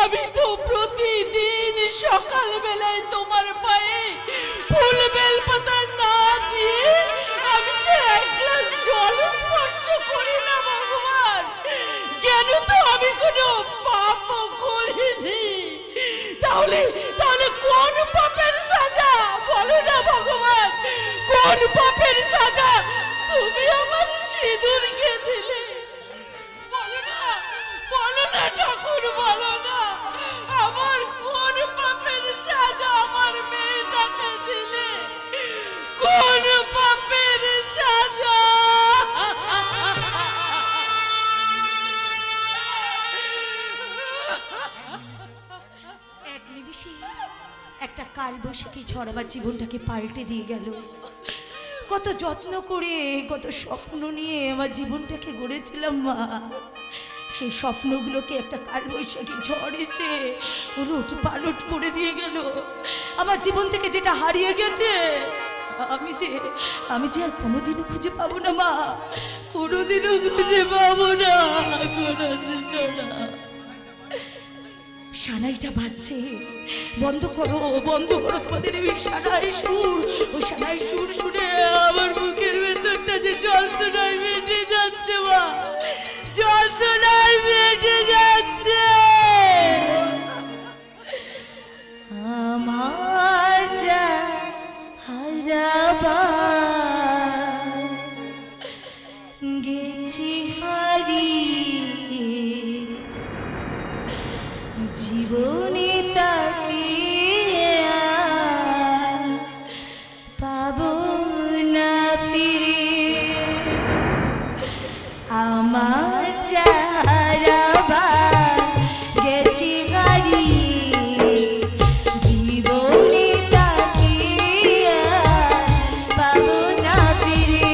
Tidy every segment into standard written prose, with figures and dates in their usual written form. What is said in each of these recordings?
আমি তো প্রতিদিন সকাল বেলায় তোমার পায়ে ফুল বেলপাতা না দিয়ে আমি তো এক গ্লাস জল স্পর্শ করি না ভগবান। কেন তো আমি কোনো পাপ করিনি? তাহলে তাহলে কোন পাপের সাজা বলো না ভগবান, কোন পাপের সাজা তুমি আমার সিঁদুরকে দিলে? বলো না ঠাকুর, বলো না আমার কোন পাপের সাজা আমার মেয়েটাকে দিলে? কোন পাপের সাজা? এক নিমিষে একটা কালবৈশাখী ঝড় আমার জীবনটাকে পাল্টে দিয়ে গেল। কত যত্ন করে, কত স্বপ্ন নিয়ে আমার জীবনটাকে গড়েছিলাম মা, সেই স্বপ্নগুলোকে একটা কালবৈশাখী ঝড় এসে উলট পালট করে দিয়ে গেল। আমার জীবন থেকে যেটা হারিয়ে গেছে আমি যে আর কোনোদিনও খুঁজে পাবো না মা, কোনোদিনও খুঁজে পাবো না, কোনোদিনও না। সানাইটা বাজছে, বন্ধ করো তোমাদের ওই সানাই সুর। ওই সানাই সুর শুনে আমার বুকের ভেতরটা যে যন্ত্রণায় মেটে যাচ্ছে মা, যন্ত্রণায় মেটে যাচ্ছে। আমার যা হারাবার গেছি হারিয়ে, জীবনে তাকে পাবো না ফিরে। আমার চারাবার গেছে হারিয়ে, জীবনে তাকে পাবো না ফিরে।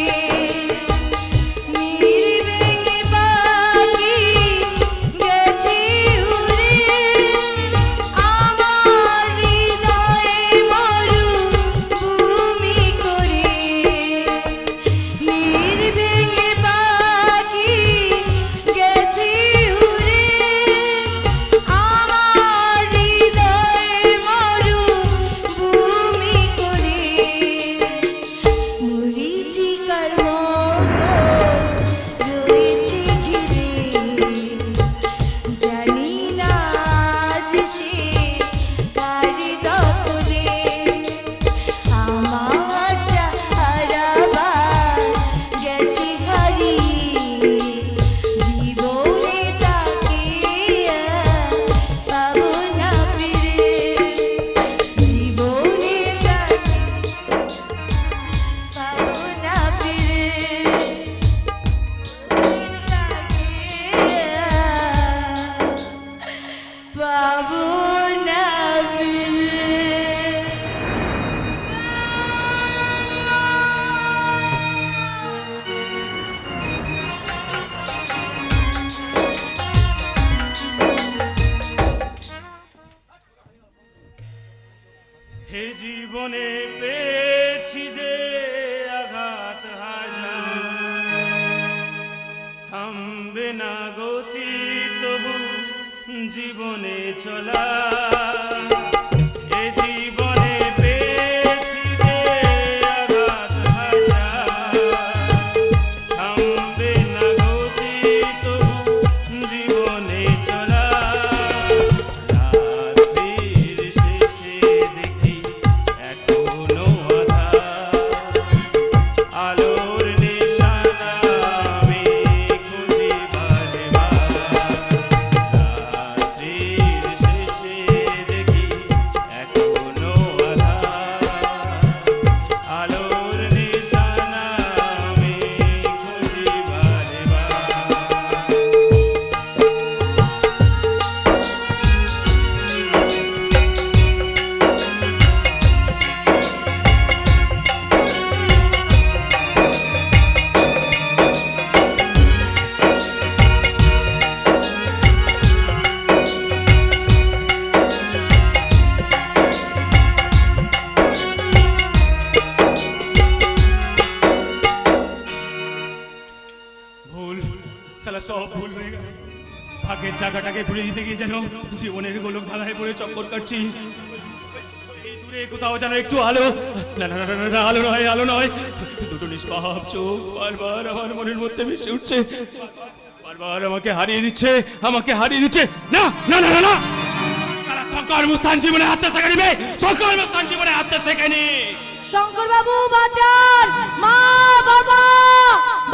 নির্ভেঙে পাখি গেছে উড়ে, আমার হৃদয়ে মরুভূমি করে। নির্ভেঙে পাখি গেছে উড়ে, আমার হৃদয়ে মরুভূমি করে। মরীচিকার মতো রয়েছে ঘিরে, জানি না আজ সে কার দখলে। আমার হারাবার গেছে হারিয়ে, জীবনে তাকে পাবো না ফিরে। জীবনে তাকে পাবো না ফিরে, পাবো না ফিরে। হে জীবনে পেয়েছি যে আঘাত হাজার, থামবে না গতি তবু জীবনে চলা। হে জীবনে পেয়েছি যে আঘাত হাজার, থামবে না গতি তবু জীবনে চলা। রাত্রির শেষে দেখি এখনো আধার, আলোর নিশানা আমি খুঁজি বারে বার। রাত্রির শেষে দেখি এখনো আধার, আলোর নিশানা আমি খুঁজি বারে বার। চাকাটাকে ঘুরে দিতে গিয়ে যেন জীবনের গোলক ধাঁধায় পড়ে চক্কর কাটছি। এই দূরে কোথাও যেন একটু আলো, না না না না, না, আলো নয়, আলো নয়, দুটো নিষ্পাপ চোখ বারবার আমার মনের মধ্যে ভেসে উঠছে, বারবার আমাকে হারিয়ে দিচ্ছে, আমাকে হারিয়ে দিচ্ছে। না না না না না, সারা শঙ্কর মুস্তান জীবনে হাতটা শেখানি বে, শঙ্কর মুস্তান জীবনে হাতটা শেখানি। শঙ্কর বাবু বাঁচান, মা বাবা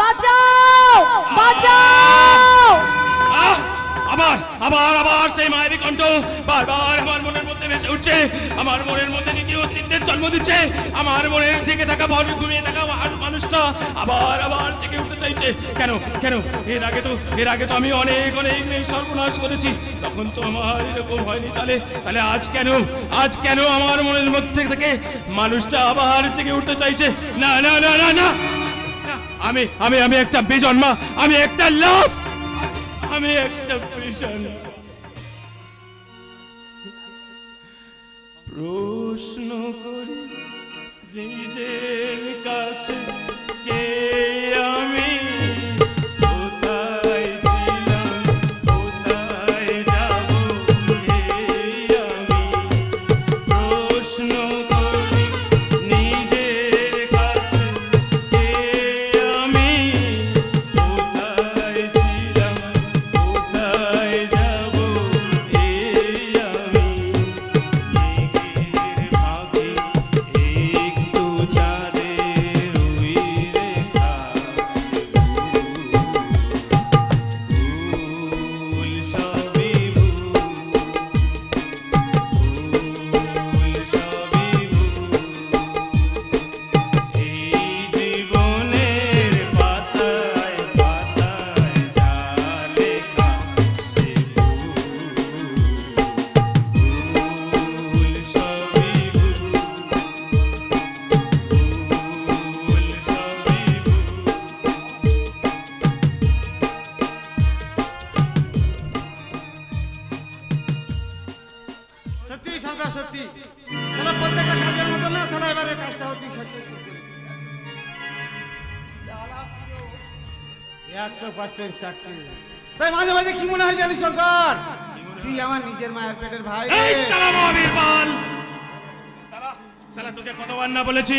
বাঁচাও, বাঁচাও। আহ! আবার আবার আবার সেই মায়াবী কণ্ঠ বারবার আমার মনের মধ্যে ভেসে উঠছে, আমার মনের মধ্যে দ্বিতীয় অস্তিত্বের জন্ম দিচ্ছে। আমার মনের জেগে থাকা ঘুমিয়ে থাকা মানুষটা আবার আবার জেগে উঠতে চাইছে। কেন কেন? এর আগে তো আমি অনেক অনেক সর্বনাশ করেছি, তখন তো আমার এরকম হয়নি। তাহলে আজ কেন আমার মনের মধ্যে থেকে মানুষটা আবার জেগে উঠতে চাইছে? না না না না না, আমি আমি আমি একটা বেজন্মা, আমি একটা লাশ, আমি একটা পেশান। প্রশ্ন করি নিজের কাছে, কে আমি, কোথায় ছিলাম, কোথায় যাব, এই আমি। প্রশ্ন করি নিজের কাছে, কে আমি, কোথায় ছিলাম, কোথায় যাব, এই আমি। মেঘের ভাগে একটু চাঁদের ওই রেখা, ভুল সবই ভুল, ভুল সবই ভুল। এই জীবনের পাতায় পাতায় যা লেখা, সে ভুল, ভুল সবই ভুল, ভুল সবই ভুল। সত্যি শঙ্কর, সত্যি সালা প্রত্যেকটা কাজের মতো না, সালা এবারে কাজটা তুই সাকসেসফুল করেছিস। সালা পুরো 100% সাকসেস। তাই মাঝে মাঝে কি মনে হয় জানিস শঙ্কর, তুই আমার নিজের মায়ের পেটের ভাই রে। এই সালা মহাবীর পাল! সালা তোকে কতবার না বলেছি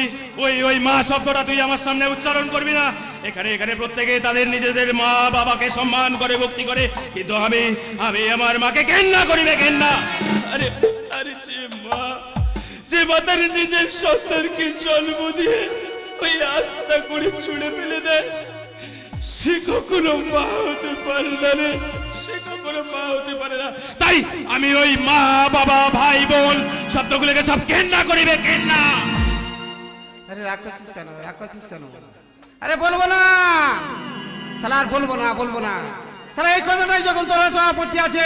ওই মা শব্দটা তুই আমার সামনে উচ্চারণ করবি না। এখানে প্রত্যেকে তাদের নিজেদের মা বাবাকে সম্মান করে, ভক্তি করে, কিন্তু আমি আমার মাকে ঘেন্না করিবে, ঘেন্না। আরে আরে যে মা তার নিজের সন্তানকে জন্ম দিয়ে ওই আস্থা করে ছুঁড়ে ফেলে দেয়, সে কখনো মা হতে পারে না রে, সে কখনো মা হতে পারে না। তাই আমি ওই মা বাবা ভাই বোন শব্দগুলোকে সব ঘেন্না করিবে, ঘেন্না। আরে রাগ করছিস কেন, রাগ করছিস কেন? আরে বলবো না শালা, আর বলবো না শালা। এই কথাটাই যখন তোর তো আপত্তি আছে,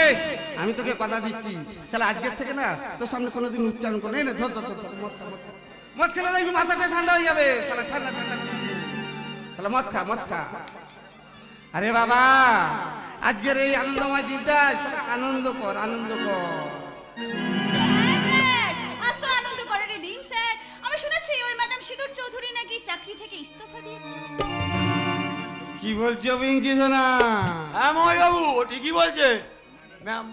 আমি তোকে কথা দিচ্ছি শালা, আজকের থেকে না তোর সামনে কোনোদিন উচ্চারণ করে না। ধর ধর ধর, মদ খা, মদ খেলে দেখবি মাথাটা ঠান্ডা হয়ে যাবে শালা, ঠান্ডা ঠান্ডা শালা, মদ খা। আরে বাবা, আজকের এই আনন্দময় দিনটা শালা আনন্দ কর, আনন্দ কর। আজ তো আনন্দ করার দিন স্যার। আমি শুনেছি ওই ম্যাডাম সিঁদুর চৌধুরী নাকি চাকরি থেকে ইস্তফা দিয়েছে। কি বলছো পিঙ্কি সোনা? হ্যাঁ মহাই বাবু, ও ঠিকই বলছে ম্যাম।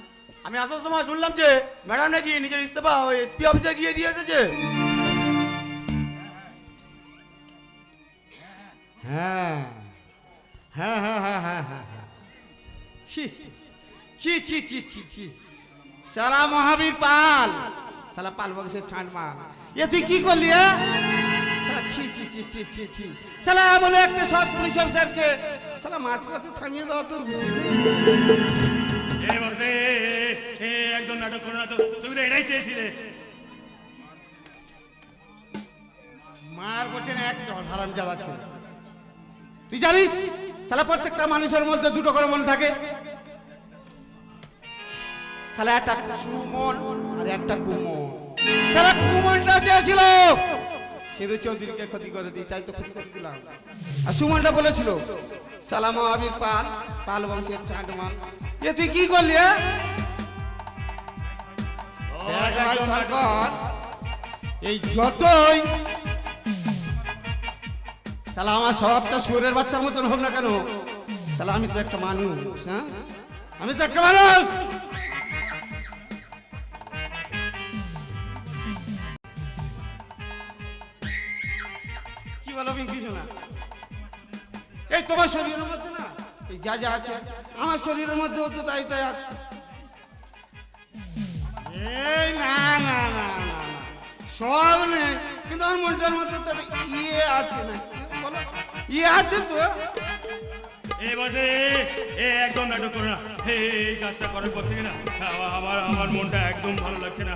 আমি আসার সময় শুনলাম যে ম্যাডাম নাকি নিজের ইস্তফা ওই এসপি অফিসে গিয়ে দিয়ে এসেছে। হ্যাঁ হ্যাঁ হ্যাঁ হ্যাঁ হ্যাঁ হ্যাঁ, ছি ছি ছি ছি ছি ছি, সালা মহাবীর পাল, সালা পাল বংশের ছাঁট মাল, এ তুই কি করলি? সালা ছি ছি ছি ছি ছি ছি, সালা বলে একটা সৎ পুলিশ অফিসারকে সালা মাঝপথে থামিয়ে দেওয়া তোর উচিত। এ বসে একদম নাটক করো না তো, তুমি তো এটাই চেয়েছিলে। মার বলছেন এক চল হারাম জ্বালা ছিল। তুই জানিস সালা প্রত্যেকটা মানুষের মধ্যে দুটো করে মন থাকে, সালা একটা সুমন আর একটা কুমন। সালা কুমনটা চেয়েছিল সিধু চৌধুরীকে ক্ষতি করে দিই, তাই তো ক্ষতি করে দিলাম। আর সুমনটা বলেছিল সালা মহাবীর পাল, পাল বংশের ছাঁট মাল। এ তুই কি করলি? ভাই শঙ্কর, এই যতই সালা আমার স্বভাবটা শুয়োরের বাচ্চার মতন হোক না কেন, সালা আমি তো একটা মানুষ। হ্যাঁ, আমি তো একটা মানুষ। কি বলো পিঙ্কি শোনা? এই তোমার শরীরের মধ্যে না এই যা যা আছে আমার শরীরের মধ্যেও তো তাই তাই আছে। এই না না না না না সব নেই, কিন্তু আমার মনটার মধ্যে তো একটা ইয়ে আছে না, বলো ইয়ে আছে তো। এ বসে এ একদম নাটক করো না। এই কাজটা করার পর থেকে না আমার মনটা একদম ভালো লাগছে না।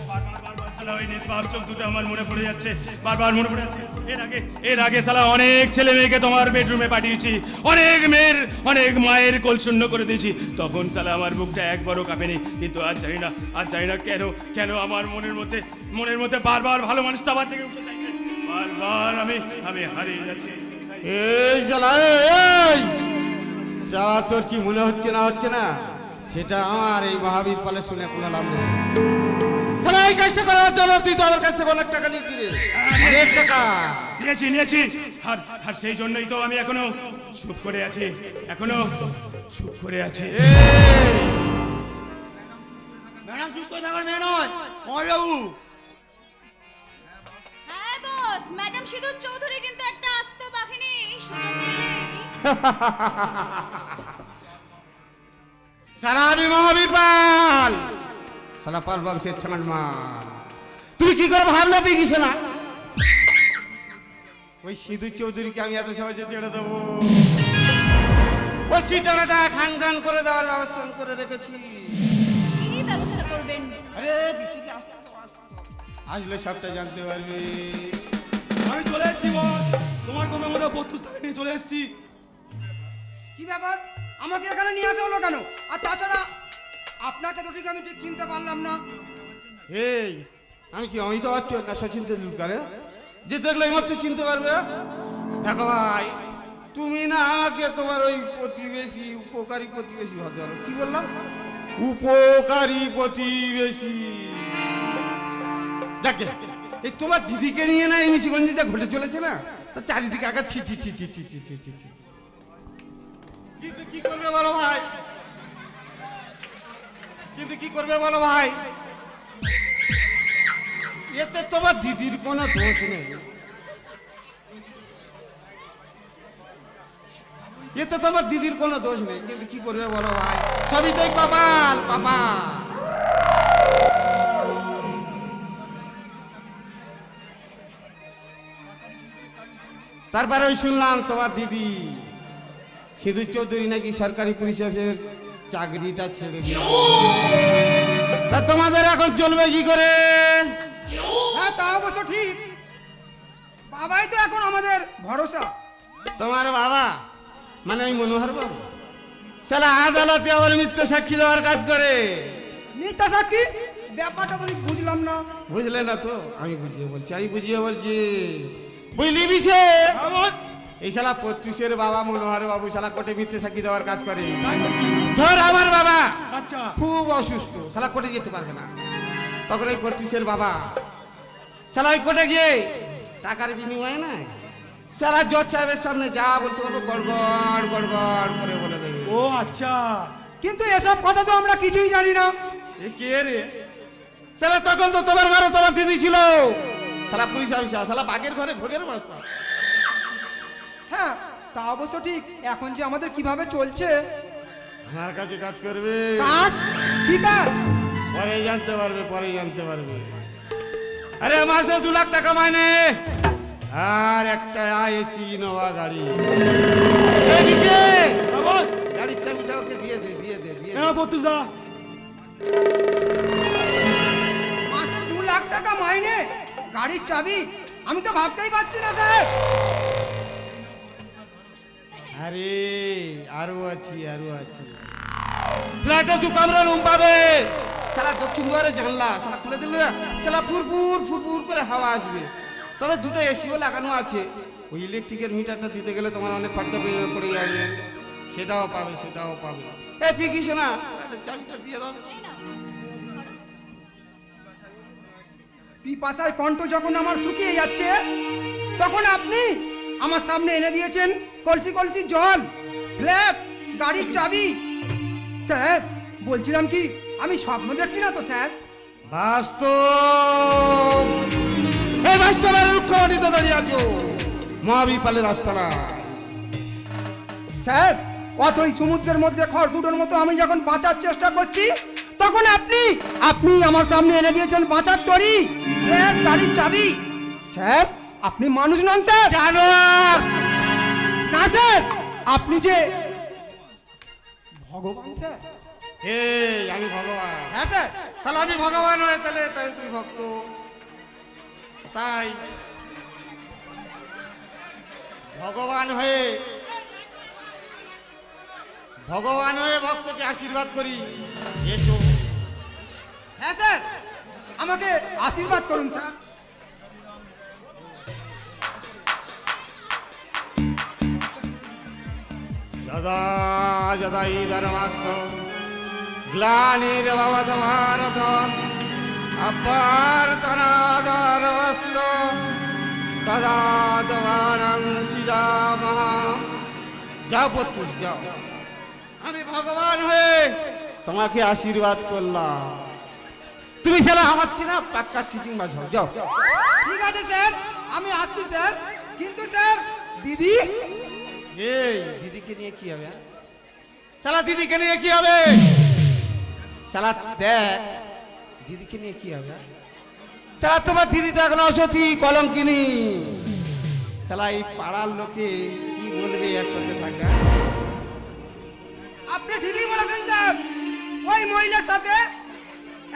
বারবার সালা ওই নিষ্পাপ চোখ দুটো আমার মনে পড়ে যাচ্ছে, বারবার মনে পড়ে যাচ্ছে। এর আগে সালা অনেক ছেলে মেয়েকে তোমার বেডরুমে পাঠিয়েছি, অনেক মায়ের কোল শূন্য করে দিয়েছি, তখন সালা আমার বুকটা একবারও কাঁপেনি। কিন্তু আজ জানি না কেন আমার মনের মধ্যে বারবার ভালো মানুষটা আবার থেকে উঠতে চাইছে, বারবার আমি হারিয়ে যাচ্ছি। এই শালা এই শালা, তোর কি মনে হচ্ছে না সেটা আমার এই মহাবীর পালে শুনে কোনো লাভ নেই। শালা এই কাজটা করার জন্য তুই তো আমার কাছ থেকে অনেক টাকা নিয়েছি রে, অনেক টাকা নিয়েছি। আর সেই জন্যই তো আমি এখনো চুপ করে আছি। ম্যাডাম চুপ করে থাকার মেয়ে নয় মহাবাবু। হ্যাঁ বস, ম্যাডাম সিঁদুর চৌধুরী কিন্তু একটা আস্ত বাহিনী, সুযোগ পেলে শালা আমি মহাবীর পাল, শালা পাল বংশের ছাঁটমাল। তুমি কি করে ভাবলে পিঙ্কি শোনা? ওই সিধু চৌধুরীকে আমি এত সহজে ছেড়ে দেবো? ওই সিটানাটা খান করে দেওয়ার ব্যবস্থা আমি করে রেখেছি। কি ব্যবস্থা করবেন? আরে বিশিকে আসতে দাও, আসলে সবটা জানতে পারবে। আমি চলে এসেছি বস, তোমার কথা মতো প্রত্যুষটাকে নিয়ে চলে এসেছি। কি ব্যাপার, আমাকে এখানে নিয়ে আসা হলো কেন? আর তাছাড়া আপনাকে তো ঠিক আমি ঠিক চিনতে পারলাম না। এই আমি কি অমিতাভ বচ্চন না সচিন তেন্ডুলকার যে দেখলে এইমাত্র চিনতে পারবে? দেখো ভাই, তুমি না আমাকে তোমার ওই উপকারী প্রতিবেশী ভাবতে পারো। কি বললাম? উপকারী প্রতিবেশী। দেখে এই তোমার দিদিকে নিয়ে না এই নিশিগঞ্জে যা ঘটে চলেছে না, তো চারিদিকে আগে ছি। কিন্তু কি করবে বলো ভাই? এতে তোমার দিদির কোনো দোষ নেই, কিন্তু কি করবে বলো ভাই? সবই তো কপাল। তারপরে ওই শুনলাম তোমার দিদি সিধু চৌধুরী নাকি সরকারি পুলিশ অফিসের চাকরিটা ছেড়ে দিয়ে। তা তোমাদের এখন চলবে কি করে? হ্যাঁ তা অবশ্য ঠিক, বাবাই তো এখন আমাদের ভরসা। তোমার বাবা মানে ওই মনোহর বাবু শালা আদালতে আবার মিথ্যা সাক্ষী দেওয়ার কাজ করে। মিথ্যা সাক্ষী? ব্যাপারটা তো বুঝলাম না। বুঝলে না তো? আমি বুঝিয়ে বলছি। বুঝলি বিষে? এই শালা প্রত্যুষের বাবা মনোহর বাবু শালা কোর্টে মিথ্যে সাক্ষী দেওয়ার কাজ করে। ধর আমার বাবা আচ্ছা খুব অসুস্থ, শালা কোর্টে যেতে পারবে না, তখন এই প্রত্যুষের বাবা শালা ওই কোর্টে গিয়ে টাকার বিনিময়ে না শালা জজ সাহেবের সামনে যা বলতে পারবো গড়গড় করে বলে দেবে। ও আচ্ছা, কিন্তু এসব কথা তো আমরা কিছুই জানি না। এ কে রে? শালা তখন তো তোমার ঘরে তোমার দিদি ছিল, শালা পুলিশ অফিসার, শালা বাঘের ঘরে ঘোগের বাসা। হ্যাঁ তা অবশ্য ঠিক, এখন যে আমাদের কিভাবে চলছে। আমার কাছে কাজ করবে, কাজ? কি কাজ? পরে জানতে পারবে। আরে মাসে 2 লাখ টাকা মাইনে আর একটা এসি ইনোভা গাড়ি। এই বিশে বস গাড়ির চাবিটা ওকে দিয়ে দে। হ্যাঁ প্রত্যুষদা। মাসে 2 লাখ টাকা মাইনে, গাড়ির চাবি? আমি তো ভাবতেই পারছি না স্যার। আরে আরো আছি ফ্ল্যাটে 2 কামরা রুম পাবে, শালা দক্ষিণ দুয়ারে জানলা শালা খুলে দিলে না শালা ফুরফুর করে হাওয়া আসবে। তবে 2টো এসিও লাগানো আছে। ওই ইলেকট্রিকের মিটারটা দিতে গেলে তোমার অনেক খরচা পড়ে যাবে, সেটাও পাবে। এ পিকি শোনা, চাবিটা দিয়ে দাও। পিপাসায় কণ্ঠ যখন আমার শুকিয়ে যাচ্ছে, তখন আপনি আমার সামনে এনে দিয়েছেন কলসি জল, ফ্ল্যাট, গাড়ির চাবি। স্যার বলছিলাম কি আমি স্বপ্ন দেখছি না তো স্যার? বাস্তব, এই বাস্তবের রুক্ষণিত দাঁড়িয়ে আছো মহাবীর পালের রাস্তাটা। স্যার অথই সমুদ্রের মধ্যে খড়কুটোর মতো আমি যখন বাঁচার চেষ্টা করছি তখন আপনি আমার সামনে এনে দিয়েছেন বাঁচার তরি, ব্যাগ, গাড়ির চাবি। স্যার আপনি মানুষ নন স্যার। জানোয়ার! না স্যার, আপনি যে ভগবান স্যার। এই আমি ভগবান? হ্যাঁ স্যার। তাহলে আমি ভগবান হয়ে তাহলে তাই তুই ভক্ত? তাই ভগবান হয়ে ভক্তকে আশীর্বাদ করি। এসো। হ্যাঁ স্যার, আমাকে আশীর্বাদ করুন স্যার। যদা যদা হি ধর্মস্য গ্লানির্ভবত ভারত অভ্যর্থনাধর্মস্য তদাত্মানং সৃজামহ। যাও পুত্র যাও, আমি ভগবান হয়ে তোমাকে আশীর্বাদ করলাম। তুমি শালা আমার চেনা পাক্কা চিটিং বাজ হও। যাও। ঠিক আছে স্যার, আমি আসছি স্যার। কিন্তু স্যার দিদি? এই দিদিকে নিয়ে কি হবে? শালা দিদিকে নিয়ে কি হবে? শালা দেখ দিদিকে নিয়ে কি হবে? শালা তোমার দিদি তো এখন অসতী কলঙ্কিনী। শালা এই পাড়ার লোকে কি বলবে একসাথে থাকলে? আপনি ঠিকই বলেছেন স্যার। ওই মহিলার সাথে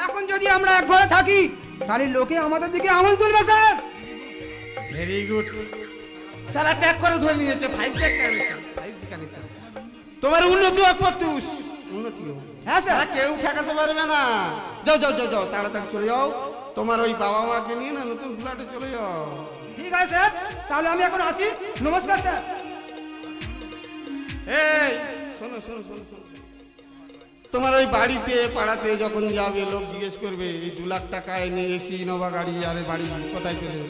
এখন যদি আমরা এক ঘরে থাকি তাহলে লোকে আমাদের দিকে আঙুল তুলবে স্যার। Very good. শালা ট্যাগ করে ধরে নিয়েছে 5G কানেকশন, 5G কানেকশন। তোমার উন্নতি হোক পতুস, উন্নতি হোক। হ্যাঁ স্যার। কেউ ঠেকাতে পারবে না। যাও যাও যাও যাও, তাড়াতাড়ি চলে যাও। তোমার ওই বাবা মাকে নিয়ে না নতুন ফ্ল্যাটে চলে যাও। ঠিক আছে স্যার, তাহলে আমি এখন আসি। নমস্কার স্যার। এই শোনো শোনো শোনো শোনো, তোমার ওই বাড়িতে পাড়াতে যখন যাবে লোক জিজ্ঞেস করবে এই 2 লাখ টাকা এনে এসি ইনোভা গাড়ি আর এই বাড়ি কোথায় পেলে,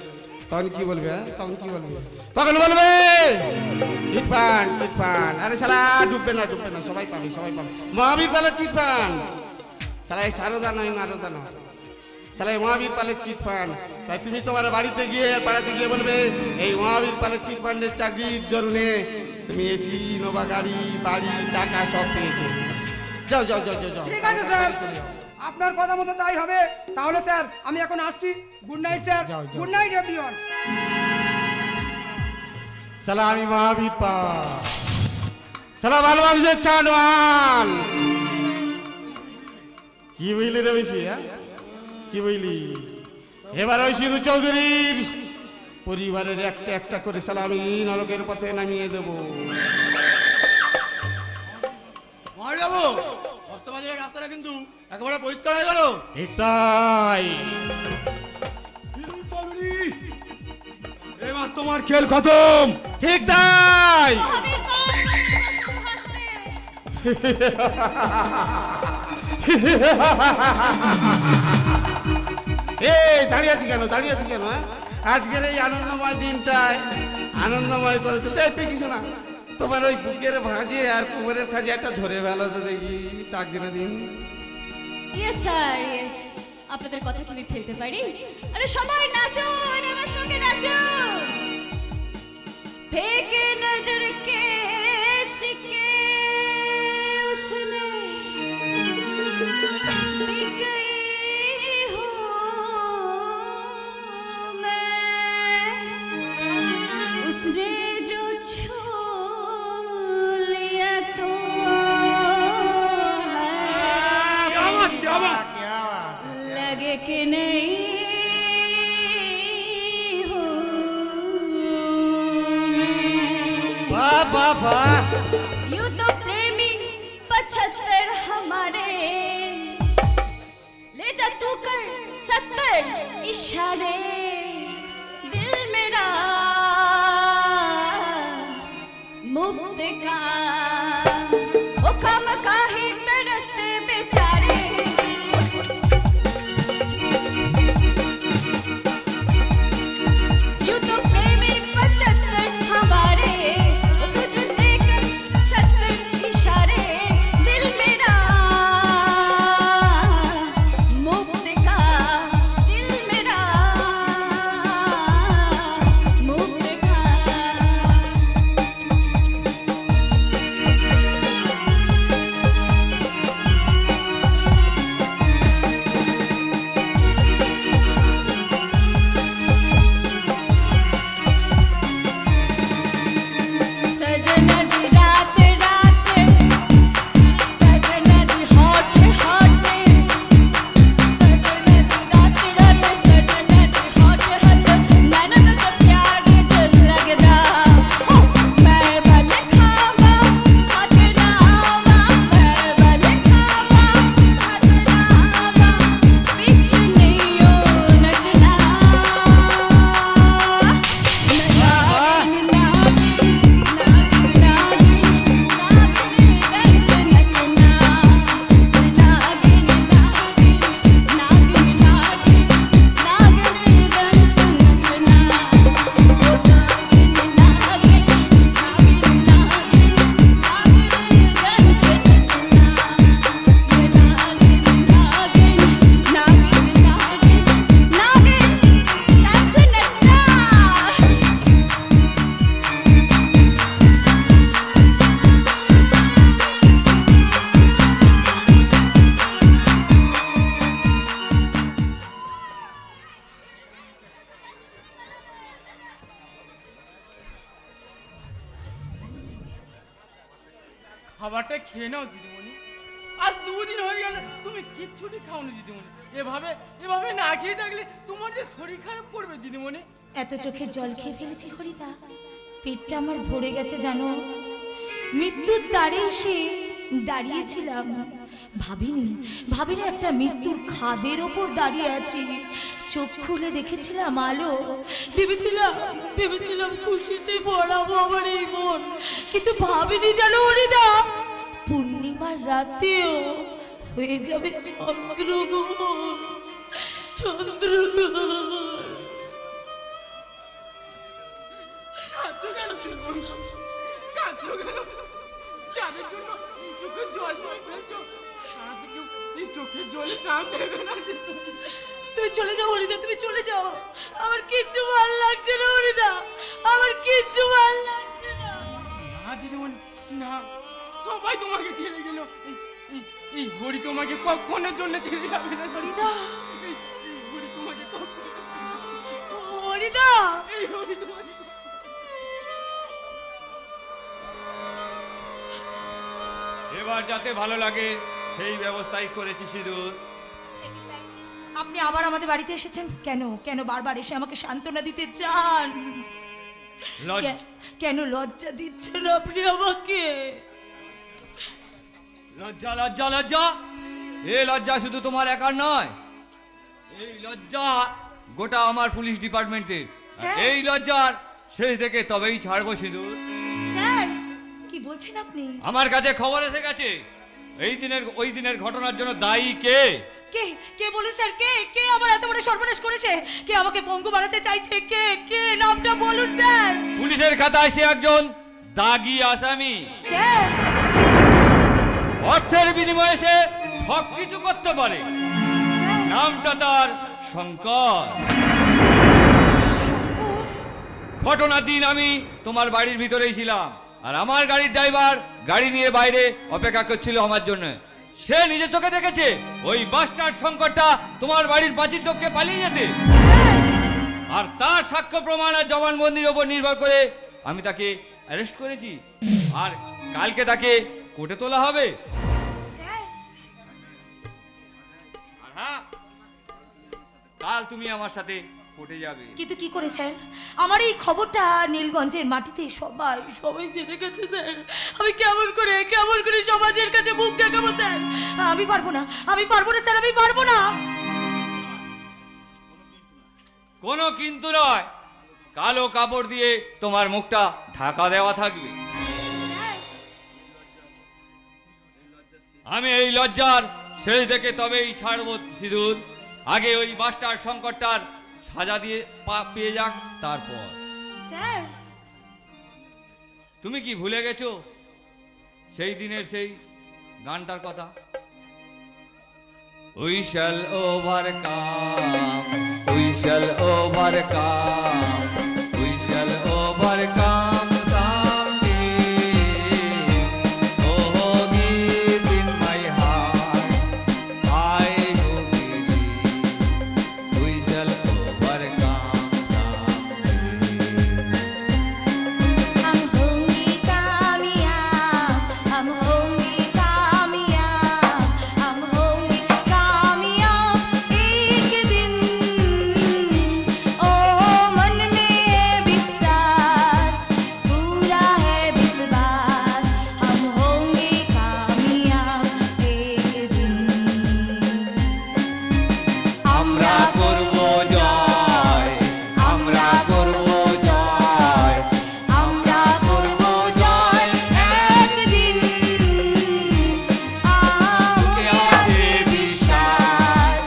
তখন কি বলবে? তখন কি বলবে? তখন বলবে চিটফান্ড চিটফান্ড। আরে শালা ডুববে না ডুববে না, সবাই পাবে সবাই পাবে। মহাবীর পালের চিটফান্ড। শালা এই সারদা নয় নারদা নয়, শালা এই মহাবীর পালের চিটফান্ড। তাই তুমি তোমার বাড়িতে গিয়ে পাড়াতে গিয়ে বলবে এই মহাবীর পালের চিটফান্ডের চাকরির জরুনে তুমি এসি ইনোভা গাড়ি বাড়ি টাকা সব পেয়েছো। যাও যাও যাও যাও যাও। ঠিক আছে স্যার, আপনার কথা মতো তাই হবে। তাহলে স্যার আমি এখন আসছি। Good night sir. যাও, যাও। Good night everyone. শালা আমি মহাবীর পাল, শালা ভালো মানুষের চানওয়াল। কি বুঝলি রে বেশি? হ্যাঁ কি বুঝলি? এবার ওই সিধু চৌধুরীর পরিবারের একটা একটা করে শালা আমি নরকের পথে নামিয়ে দেবো। মহাবাবু অস্তবাজারের রাস্তাটা কিন্তু একেবারে পরিষ্কার হয়ে গেল। ঠিক তাই। এবার তোমার খেল খতম। ঠিক তাই। মহাবীর পাল তোমার শুধু হাসবে। এই দাঁড়িয়ে আছি কেন? দাঁড়িয়ে আছি কেন? হ্যাঁ আজকের এই আনন্দময় দিনটায় আনন্দময় করে তুলতে একটু কিছু না। তোমার ওই বুকের ভাঁজে আর কুমোরের খাজে একটা ধরে ফেলো তো দেখি, তাক দিনে দিন। Yes sir, yes. আপনাদের কথা কি আমি ফেলতে পারি? আরে সবাই নাচুন, আমার সঙ্গে নাচুন। फेंके नजर के सिक्के उसने बिक गई हूँ मैं, उसने जो छू लिया तो है, क्या बात है? लगे कि नहीं वाह वाह वाह। यूं तो प्रेमी 75 हमारे, ले जा तू कर 70 इशारे, दिल मेरा मुफ्त का वो खामखा ही तरसते बेचारे। यूं तो प्रेमी 75 हमारे, वो तुझे लेकर 70 इशारे, दिल मेरा খাবারটা খেয়ে নাও দিদিমণি। আজ 2 দিন হয়ে গেল তুমি কিচ্ছুটি খাওনি দিদিমণি। এভাবে এভাবে না খেয়ে থাকলে তোমার যে শরীর খারাপ করবে দিদিমণি। এত চোখে জল খেয়ে ফেলেছি হরিদা, পেটটা আমার ভরে গেছে জানো। মৃত্যুর দ্বারে এসে দাঁড়িয়েছিলাম, ভাবিনি একটা মৃত্যুর খাদের ওপর দাঁড়িয়ে আছি। চোখ খুলে দেখেছিলাম আলো, ভেবেছিলাম খুশিতে ভরাবো আমার এই মন, কিন্তু ভাবিনি জানো হরিদা, পূর্ণিমার রাতেও হয়ে যাবে চন্দ্রগ্রহণ। কাঁদছো কেন দিদিমণি? কাঁদছো কেন? যাদের জন্য এই চোখের জল তুমি ফেলছো, তারা তো কেউ এই চোখের জলে দাম দেবে না দিদিমণি। তুমি চলে যাও হরিদা, তুমি চলে যাও, আমার কিচ্ছু ভাল লাগছে না হরিদা, আমার কিচ্ছু ভাল লাগছে না। না দিদিমণি না, সবাই তোমাকে ছেড়ে গেল, এই হরি তোমাকে কখনোর জন্য ছেড়ে যাবে না হরিদা, এই হরি তোমাকে কখনো, হরিদা, এই হরি তোমাকে এবার যাতে ভালো লাগে সেই ব্যবস্থাই করেছি সিঁদুর। আপনি আবার আমাদের বাড়িতে এসেছেন কেন? কেন বারবার এসে আমাকে সান্ত্বনা দিতে চান? কেন লজ্জা দিচ্ছেন আপনি আমাকে? লজ্জা লজ্জা লজ্জা, এই লজ্জা শুধু তোমার একার নয়, এই লজ্জা গোটা আমার পুলিশ ডিপার্টমেন্টের। স্যার। এই লজ্জার শেষ থেকে তবেই ছাড়বো সিঁদুর। স্যার, কি বলছেন আপনি? আমার কাছে খবর এসে গেছে ওই দিনের ঘটনার জন্য দায়ী কে। কে কে বলুন স্যার, কে আমার এত বড় সর্বনাশ করেছে? কে আমাকে পঙ্গু বানাতে চাইছে? কে নামটা বলুন স্যার। পুলিশের খাতায় সে একজন দাগী আসামি। স্যার, অর্থের বিনিময়ে সে সবকিছু করতে পারে। স্যার, নামটা তার শঙ্কর। শঙ্কর? ঘটনার দিন আমি তোমার বাড়ির ভিতরেই ছিলাম, আর আমার গাড়ির ড্রাইভার গাড়ি নিয়ে বাইরে অপেক্ষা করছিল আমার জন্য। সে নিজের চোখে দেখেছে ওই বাস্টার্ড শঙ্করটা তোমার বাড়ির পাঁচিল টপকে পালিয়ে যেতে, আর তার সাক্ষ্য প্রমাণ আর জবানবন্দির ওপর নির্ভর করে আমি তাকে অ্যারেস্ট করেছি, আর কালকে তাকে কোর্টে তোলা হবে। স্যার, আর হ্যাঁ, কাল তুমি আমার সাথে কোর্টে যাবে। কিন্তু কি করে স্যার? আমার এই খবরটা নীলগঞ্জের মাটিতে সবাই জেনে গেছে স্যার। আমি কেমন করে সমাজের কাছে মুখ দেখাবো স্যার? আমি পারবো না স্যার, আমি পারবো না। কোনো কিন্তু নয়, কালো কাপড় দিয়ে তোমার মুখটা ঢাকা দেওয়া থাকবে। আমি এই লজ্জার শেষ দেখে তবেই ছাড়বো সিঁদুর। আগে ওই বাস্টার শঙ্করটার সাজা দিয়ে পেয়ে যাক, তারপর। স্যার, তুমি কি ভুলে গেছো সেই দিনের সেই গানটার কথা? We shall overcome, we shall overcome, we shall overcome someday. Oh, deep in my heart, I do believe we shall overcome someday. हम होंगे कामयाब, हम होंगे कामयाब, हम होंगे कामयाब एक दिन। ओ मन में है विश्वास, पूरा है विश्वास, हम होंगे कामयाब एक दिन। আমরা করব জয়, আমরা করব জয়, আমরা করব জয় একদিন। বুকে আছে বিশ্বাস,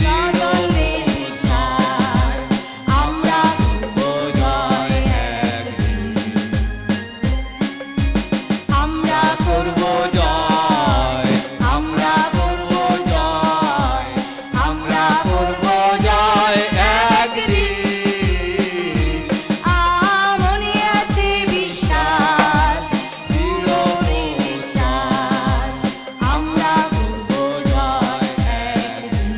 হৃদয়ে বিশ্বাস, আমরা করব জয় একদিন। আমরা করব জয়, আমরা করব জয়, আমরা করব জয় একদিন। মনে আছে বিশ্বাস, হৃদয়ে বিশ্বাস, আমরা করব জয় একদিন।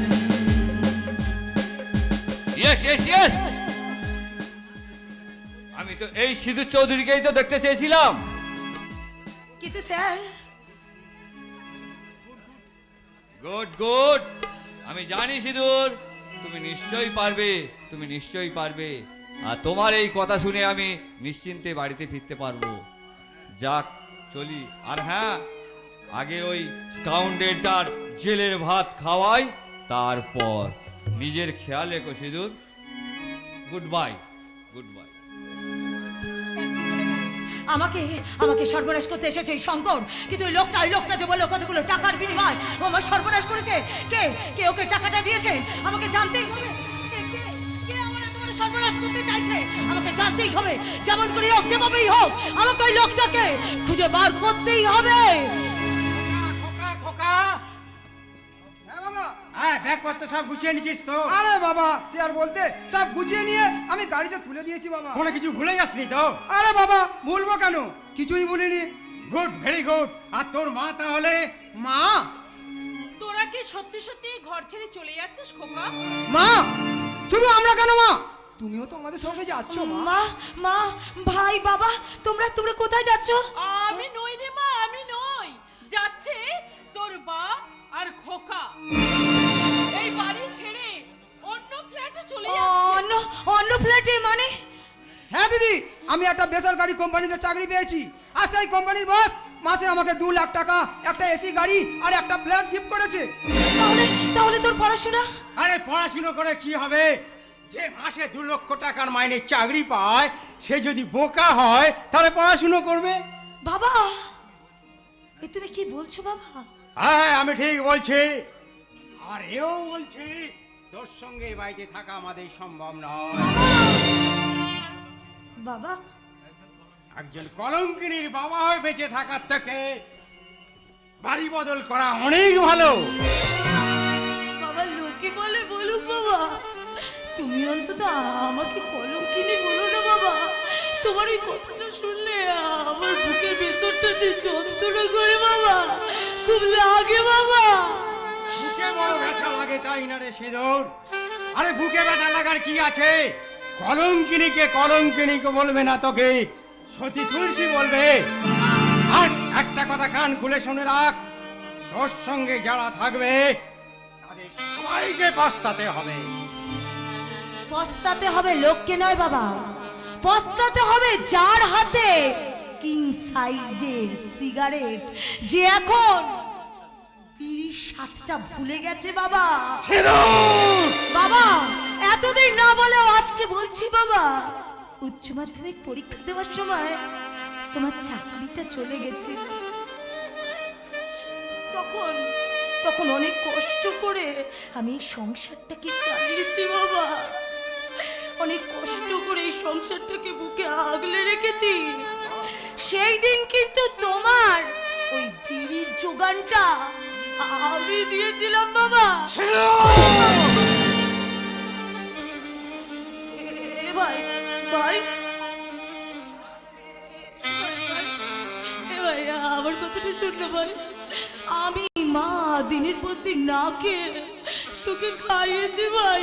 ইয়েস ইয়েস ইয়েস, আমি তো এই সিধু চৌধুরীকেই তো দেখতে চেয়েছিলাম। কিন্তু স্যার, গুড গুড, আমি জানি সিঁদুর তুমি নিশ্চয়ই পারবে, তুমি নিশ্চয়ই পারবে। আর তোমার এই কথা শুনে আমি নিশ্চিন্তে বাড়িতে ফিরতে পারবো। যাক চলি। আর হ্যাঁ, আগে ওই স্কাউন্ডেলটার জেলের ভাত খাওয়াই, তারপর নিজের খেয়াল রেখো সিঁদুর। Good bye, good bye. আমাকে আমাকে সর্বনাশ করতে এসেছে এই শঙ্কর, কিন্তু ওই লোকটা যে বললো কতগুলো টাকার বিনিময় ও আমার সর্বনাশ করেছে। কে কে ওকে টাকাটা দিয়েছে আমাকে জানতেই হবে। সে কে? কে আমার এত বড় সর্বনাশ করতে চাইছে আমাকে জানতেই হবে। যেমন করে হোক, যেভাবেই হোক, আমাকে ওই লোকটাকে খুঁজে বার করতেই হবে। খোকা খোকা, হ্যাঁ বাবা। হ্যাঁ ব্যাগপত্র সব গুছিয়ে নিছিস তো? আরে বাবা, সে আর বলতে, সব গুছিয়ে নিয়ে আমি গাড়িতে তুলে দিয়েছি বাবা। কোনো কিছু ভুলে যাসনি তো? আরে বাবা, ভুলবো কেন, কিছুই ভুলিনি। Good, very good. আর তোর মা তাহলে? মা? তোরা কি সত্যি সত্যি ঘর ছেড়ে চলে যাচ্ছিস খোকা? মা? শুধু আমরা কেন মা, তুমিও তো আমাদের সঙ্গে যাচ্ছ মা। মা মা ভাই বাবা, তোমরা কোথায় যাচ্ছ? আমি নই রে মা, আমি নই। যাচ্ছে তোর বাপ আর খোকা এই বাড়ি ছেড়ে অন্য ফ্ল্যাটে চলে যাচ্ছে। অন্য ফ্ল্যাটে মানে? হ্যাঁ দিদি, আমি একটা বেসরকারি কোম্পানিতে চাকরি পেয়েছি, আর সেই কোম্পানির বস মাসে আমাকে 2 লাখ টাকা, একটা এসি গাড়ি আর একটা ফ্ল্যাট গিফট করেছে। তাহলে তোর পড়াশোনা? আরে পড়াশুনো করে কি হবে? যে মাসে 2 লক্ষ টাকার মাইনে চাকরি পায়, সে যদি বোকা হয় তাহলে পড়াশুনো করবে? বাবা, এ তুমি কি বলছো বাবা? হ্যাঁ আমি ঠিক বলছি। আর এও বলছি তোর সঙ্গে এই বাড়িতে থাকা আমাদের সম্ভব নয়। বাবা, একজন কলঙ্কিনীর বাবা হয়ে বেঁচে থাকার থেকে বাড়ি বদল করা অনেক ভালো। বাবা লোকে বলে বলুক বাবা, তুমি অন্তত আমাকে কলঙ্কিনী বলো না বাবা। তোমার এই কথাটা শুনলে আমার বুকের ভেতরটা যে যন্ত্রণা করে বাবা, খুব লাগে বাবা। বুকে বড় ব্যথা লাগে তাই না রে সিঁদুর? আরে বুকে ব্যথা লাগার কি আছে? কলঙ্কিনীকে কলঙ্কিনীকে বলবে না, তোকে সতী তুলসী বলবে। আর একটা কথা কান খুলে শুনে রাখ, তোর সঙ্গে যারা থাকবে তাদের সবাইকে পস্তাতে হবে। পস্তাতে হবে লোককে নয় বাবা, পস্তাতে হবে যার হাতে কিং সাইজের সিগারেট, যে এখন বিড়ির স্বাদটা ভুলে গেছে বাবা। বাবা এতদিন না বলেও আজকে বলছি বাবা, উচ্চ মাধ্যমিক পরীক্ষা দেওয়ার সময় তোমার চাকরিটা চলে গেছে। তখন অনেক কষ্ট করে আমি এই সংসারটাকে চালিয়েছি বাবা, অনেক কষ্ট করে এই সংসারটাকে বুকে আগলে রেখেছি। সেই দিন কিন্তু তোমার ওই বিড়ির যোগানটা আমি দিয়েছিলাম বাবা। ভাই ভাই ভাই, আমার কথাটা শুনলো ভাই। আমি মা দিনের পর দিন না খেয়ে তোকে খাইয়েছি ভাই,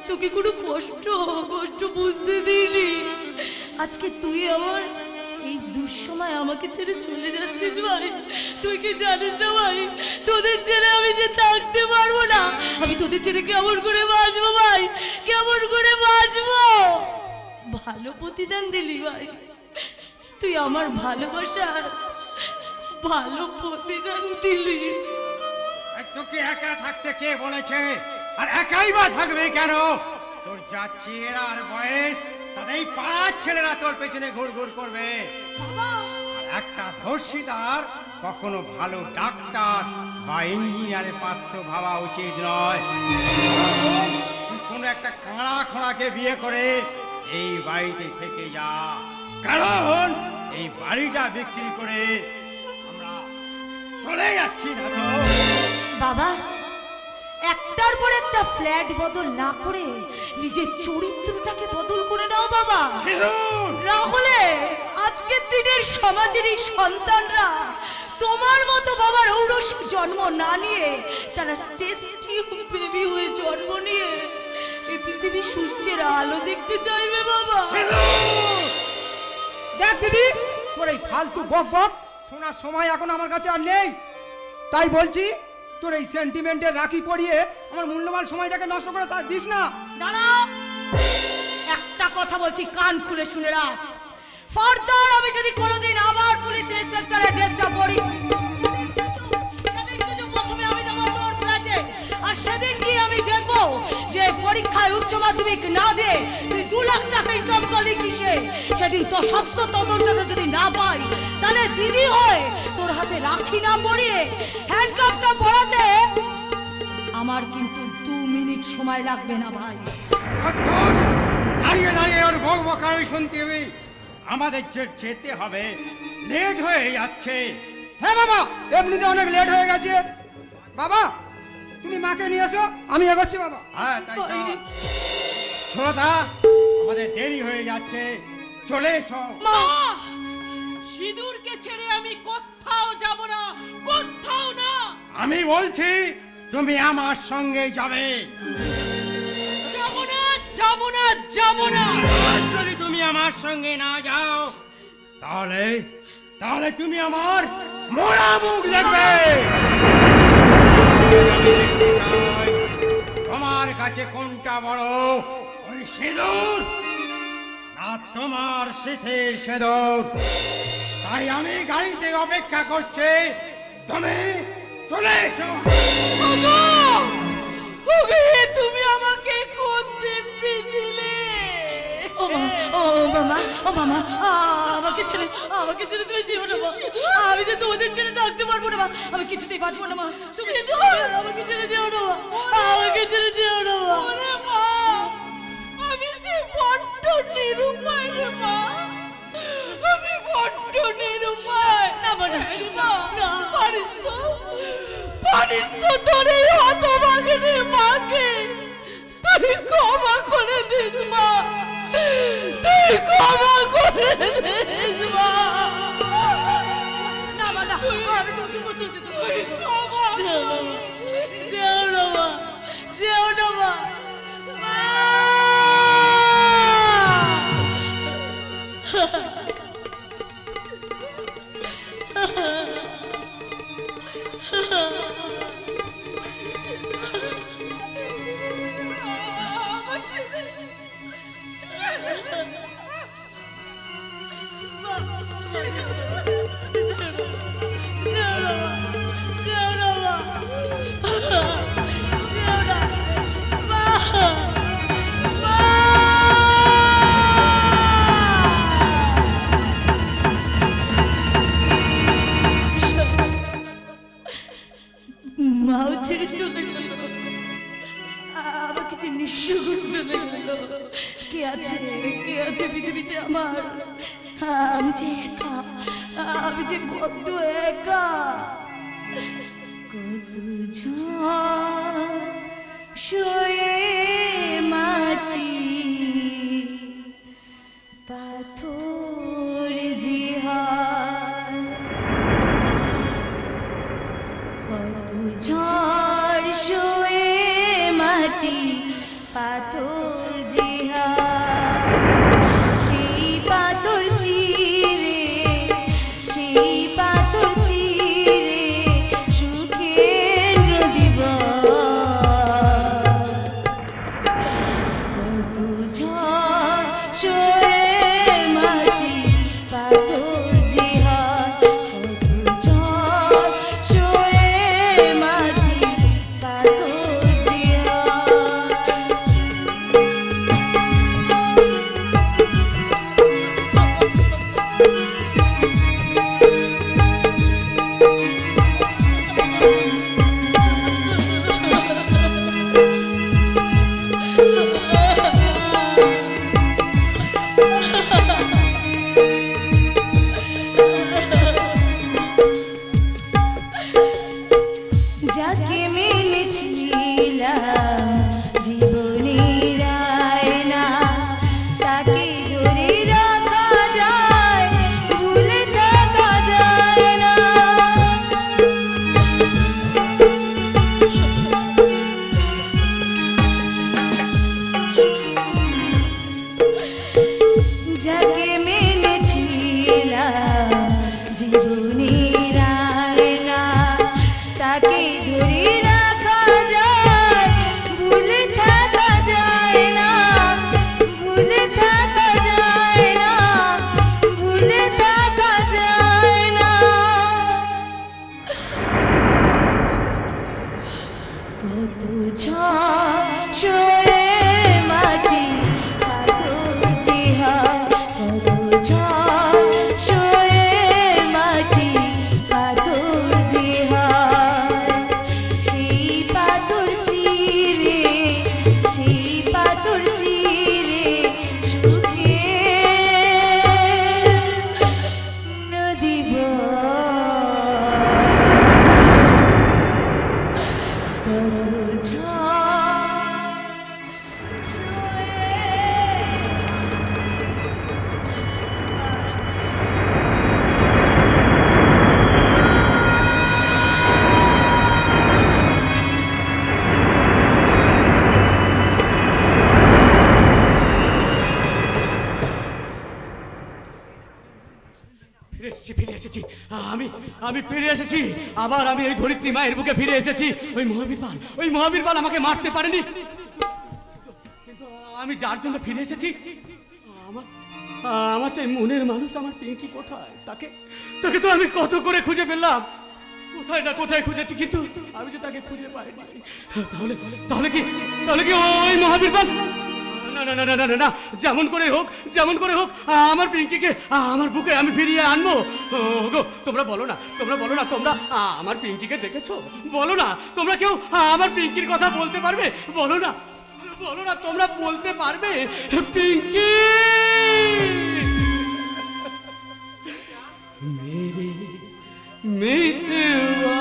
তোকে কোনো কষ্ট বুঝতে দিইনি। আজকে তুই আমার এই দুঃসময় আমাকে ছেড়ে চলে যাচ্ছিস ভাই। তুই কি জানিস না ভাই, তোদের ছেড়ে আমি যে থাকতে পারবো না। আমি তোদের ছেড়ে কেমন করে বাঁচবো ভাই, কেমন করে বাঁচবো? ভালো প্রতিদান দিলি ভাই, তুই আমার ভালোবাসার ভালো প্রতিদান দিলি। তোকে একা থাকতে কে বলেছে? আর একাই বা থাকবে কেন? তোর যা চেহারা আর বয়স, তাতেই পাড়ার ছেলেরা তোর পেছনে ঘুরঘুর করবে। আর একটা ধর্ষিতার কখনো ভালো ডাক্তার বা ইঞ্জিনিয়ারের পাত্র ভাবা উচিত নয়। তুই কোনো একটা কাঁড়া খোঁড়াকে বিয়ে করে এই বাড়িতে থেকে যা, কারণ এই বাড়িটা বিক্রি করে আমরা চলে যাচ্ছি না তো। বাবা, একটার পর একটা ফ্ল্যাট বদল না করে নিজের চরিত্রটাকে বদল করে নাও বাবা। না হলে আজকের দিনের সমাজের এই সন্তানরা তোমার মতো বাবার ঔরসে জন্ম না নিয়ে তারা টেস্ট টিউব বেবি হয়ে জন্ম নিয়ে এই পৃথিবীর সূর্যের আলো দেখতে চাইবে বাবা। দেখ দিদি, তোর এই ফালতু বক বক শোনার সময় এখন আমার কাছে আর নেই। তাই বলছি, তোর এই সেন্টিমেন্টের রাখি পরিয়ে আমার মূল্যবান সময়টাকে নষ্ট করে তা দিস না। দাঁড়াও, একটা কথা বলছি, কান খুলে শুনে রাখ। ফার্দার আমি যদি কোনোদিন আবার পুলিশ ইন্সপেক্টরের ড্রেসটা পরি, সেদিন কিন্তু প্রথমে আমি যাবো তোর ফ্ল্যাটে, আর সেদিন গিয়ে আমি দেখবো যে পরীক্ষায় উচ্চ মাধ্যমিক না দিয়ে তুই 2 লাখ টাকা ইনকাম করলি কিসে। সেদিন তো সত্য তদন্তটা যদি না পাই, তাহলে দিদি হয়ে তোর হাতে রাখি না পরিয়ে হ্যান্ডকাফটা পরাতে আমার কিন্তু 2 মিনিট সময় লাগবে না ভাই। দাঁড়িয়ে দাঁড়িয়ে ওর বক বকানি শুনতে হবে। আমাদের যেতে হবে, লেট হয়ে যাচ্ছে। হ্যাঁ বাবা, এমনিতে অনেক লেট হয়ে গেছে। বাবা তুমি মাকে নিয়ে এসো, আমি এগোচ্ছি বাবা। হ্যাঁ তাই তো। ছোড়া, আমাদের দেরি হয়ে যাচ্ছে, চলে এসো। মা, সিঁদুরকে ছেড়ে আমি কোথাও যাব না, কোথাও না। আমি বলছি তুমি আমার সঙ্গে যাবে। যাব না, যাব না, যাব না। আর যদি তুমি আমার সঙ্গে না যাও, তাহলে তাহলে তুমি আমার মোড়া মুখ দেখবে। আমি দেখতে চাই তোমার কাছে কোনটা বড়, ওই সিঁদুর না তোমার শীতের সিঁদুর। তাই আমি গাড়িতে অপেক্ষা করছি, তুমি চলে এসো। ওগো, ওগো, তুমি আমাকে কোন দিব্যি দিলে? ও মামা, ও মামা, আমাকে ছেড়ে তুমি যেও না মা। আমি যে তোমাদের ছেড়ে থাকতে পারবো না মা, আমি কিছুতেই বাঁচবো না মা। তুমি আমাকে ছেড়ে যেও না মা, আমাকে ছেড়ে যেও না মা। ওরে মা, আমি যে বড্ড নিরুপায় রে মা, আমি বড্ড নিরুপায়। না মা, না, না। পারিস তো তোর এই হতভাগিনী মাকে তুই ক্ষমা করে দিস মা, তুই ক্ষমা করে দিস মা। না মা, না, আমি তোমাকে বলতে চাই, তুই ক্ষমা যেও না মা, যেও না মা। মাও ছেড়ে চলে গেল, আমাকে যে নিঃস্ব করে চলে গেল। কে আছে পৃথিবীতে আমার? আমি যে একা, আমি যে বড্ড একা। কত ঝড় সয়ে মাটি পাথর জিহার, কত ঝড় সয়ে মাটি পাথর জিহার, সেই পাথর চিরে, সেই পাথর চিরে সুখের নদী বয়। ঝড়ে মাটি পাথর যে হায়, কত ঝড়ে মাটি পাথর যে হায়, সেই পাথর চিরে, সেই পাথর চিরে সুখে নদী কত ঝড় ফিরে এসেছি আমি ফিরে এসেছি। আবার আমি এই ধরিত্রী মায়ের বুকে ফিরে এসেছি। ওই মহাবীর আমাকে মারতে পারেনি, কিন্তু আমি যার জন্য ফিরে এসেছি, আমার সেই মনের মানুষ, আমার পিঙ্কি কোথায়? তাকে তো আমি কত করে খুঁজে পেলাম, কোথায় খুঁজেছি, কিন্তু আমি যে তাকে খুঁজে পাইনি। তাহলে কি ওই মহাবীর না না না না না না, যেমন করে হোক আমার পিঙ্কিকে আমার বুকে আমি ফিরিয়ে আনবো। গো, তোমরা বলো না তোমরা আমার পিঙ্কিকে দেখেছো? বলো না, তোমরা কেউ আমার পিঙ্কির কথা বলতে পারবে? বলো না তোমরা বলতে পারবে পিঙ্কি মেরে মিতवा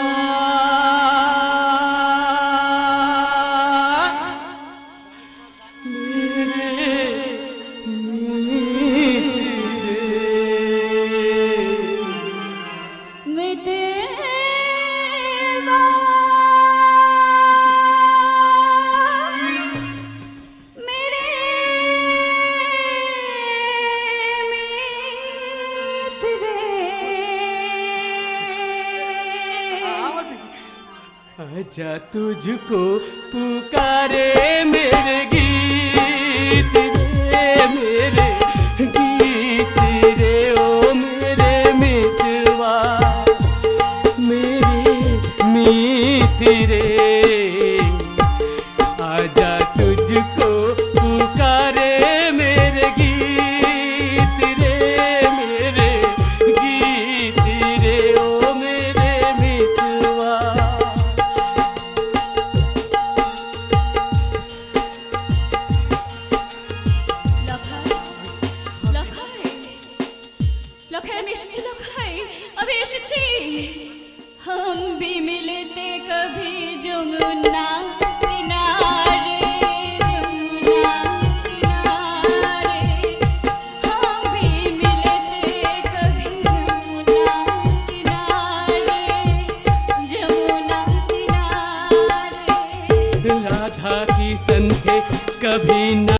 आजा तुझको पुकारे मेरे गीत रे, मेरे गीत रे, ओ मेरे मितवा मेरे मीत रे, आजा तुझको पुकारे मेरे गीत रे, मेरे गीत रे, ओ मेरे मितवा। अभी एसेছি। हम भी मिले थे कभी जमुना किनारे, जमुना किनारे, हम भी मिले थे कभी जमुना किनारे, जमुना किनारे। राधा की संथे कभी न